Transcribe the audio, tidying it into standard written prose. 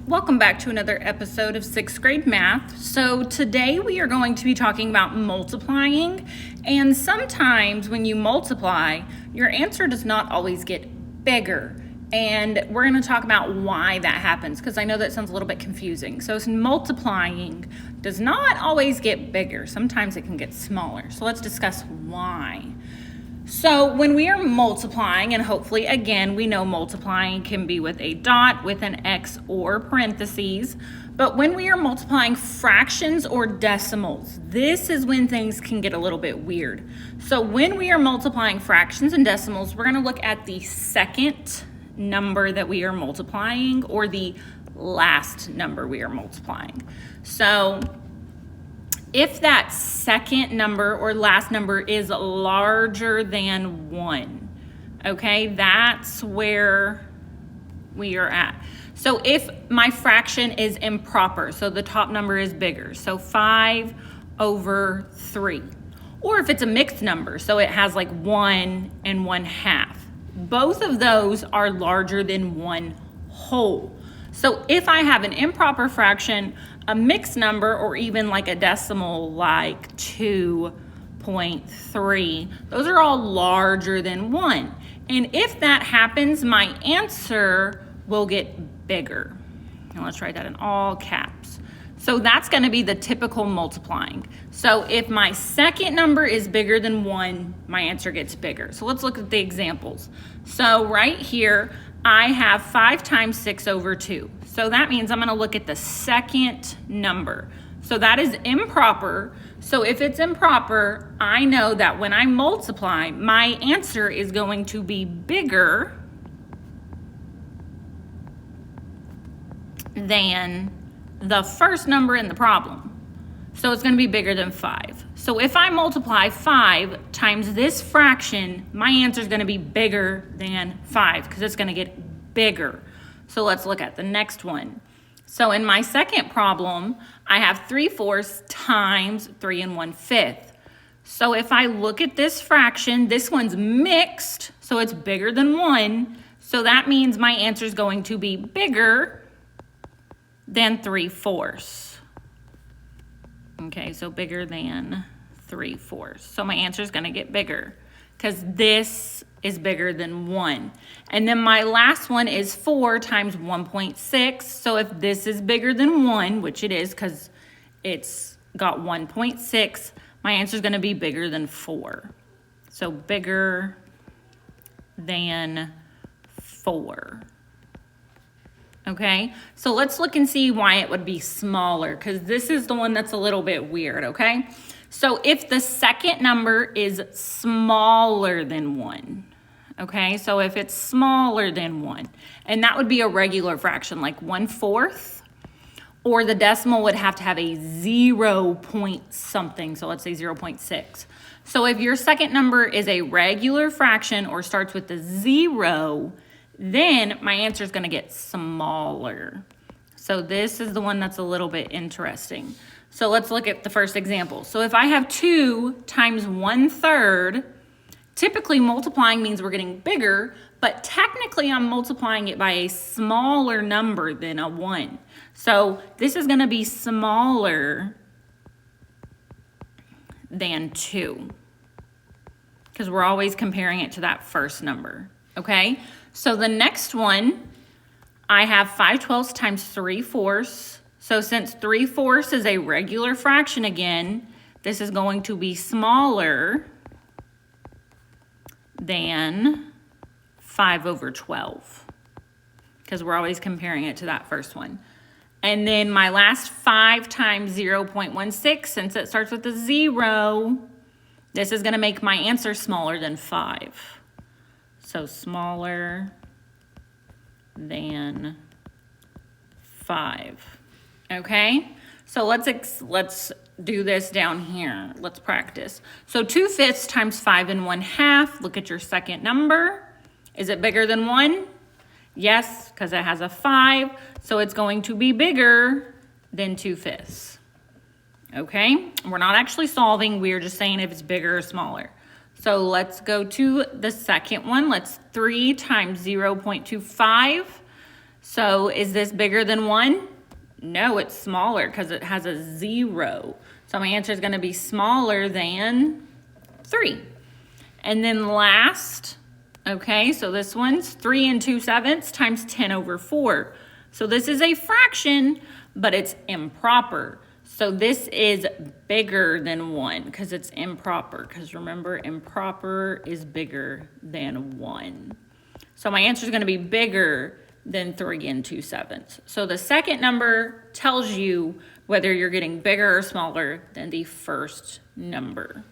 Welcome back to another episode of 6th grade math. So today we are going to be talking about multiplying, and sometimes when you multiply, your answer does not always get bigger. And we're going to talk about why that happens, because I know that sounds a little bit confusing. So multiplying does not always get bigger. Sometimes it can get smaller. So let's discuss why. So when we are multiplying, and hopefully again we know multiplying can be with a dot, with an X, or parentheses, but when we are multiplying fractions or decimals, this is when things can get a little bit weird. So when we are multiplying fractions and decimals, we're going to look at the second number that we are multiplying or the last number we are multiplying. So if that second number or last number is larger than 1, okay, that's where we are at. So if my fraction is improper, so the top number is bigger, so 5/3, or if it's a mixed number, so it has like 1 and 1/2, both of those are larger than 1 whole. So if I have an improper fraction, a mixed number, or even like a decimal like 2.3, those are all larger than 1. And if that happens, my answer will get bigger. And let's write that in all caps. So that's going to be the typical multiplying. So if my second number is bigger than 1, my answer gets bigger. So let's look at the examples. So right here, I have 5 times 6/2. So that means I'm going to look at the second number. So that is improper. So if it's improper, I know that when I multiply, my answer is going to be bigger than the first number in the problem. So it's going to be bigger than 5. So if I multiply 5 times this fraction, my answer is going to be bigger than 5 because it's going to get bigger. So let's look at the next one. So in my second problem, I have 3/4 times 3 1/5. So if I look at this fraction, this one's mixed, so it's bigger than 1. So that means my answer is going to be bigger than 3/4. Okay, so bigger than 3/4. So my answer is going to get bigger because this is bigger than 1. And then my last one is 4 times 1.6. So if this is bigger than 1, which it is because it's got 1.6, my answer is going to be bigger than 4. So bigger than 4. Okay, so let's look and see why it would be smaller, because this is the one that's a little bit weird, okay? So if the second number is smaller than 1, okay? So if it's smaller than 1, and that would be a regular fraction, like 1/4, or the decimal would have to have a 0 point something, so let's say 0.6. So if your second number is a regular fraction or starts with a 0, then my answer is going to get smaller. So this is the one that's a little bit interesting. So let's look at the first example. So if I have 2 times 1/3, typically multiplying means we're getting bigger, but technically I'm multiplying it by a smaller number than a 1. So this is going to be smaller than 2 because we're always comparing it to that first number, okay? So the next one, I have 5/12 times 3/4. So since 3/4 is a regular fraction again, this is going to be smaller than 5/12 because we're always comparing it to that first one. And then my last 5 times 0.16, since it starts with a 0, this is going to make my answer smaller than 5. So smaller than 5. Okay? So let's do this down here. Let's practice. So 2/5 times 5 1/2. Look at your second number. Is it bigger than 1? Yes, because it has a 5. So it's going to be bigger than 2/5. Okay? We're not actually solving. We're just saying if it's bigger or smaller. So let's go to the second one. Let's 3 times 0.25. So is this bigger than 1? No, it's smaller because it has a 0. So my answer is going to be smaller than 3. And then last, okay, so this one's 3 2/7 times 10 over 4. So this is a fraction, but it's improper. So this is bigger than 1 because it's improper. Because remember, improper is bigger than 1. So my answer is going to be bigger than 3 2/7. So the second number tells you whether you're getting bigger or smaller than the first number.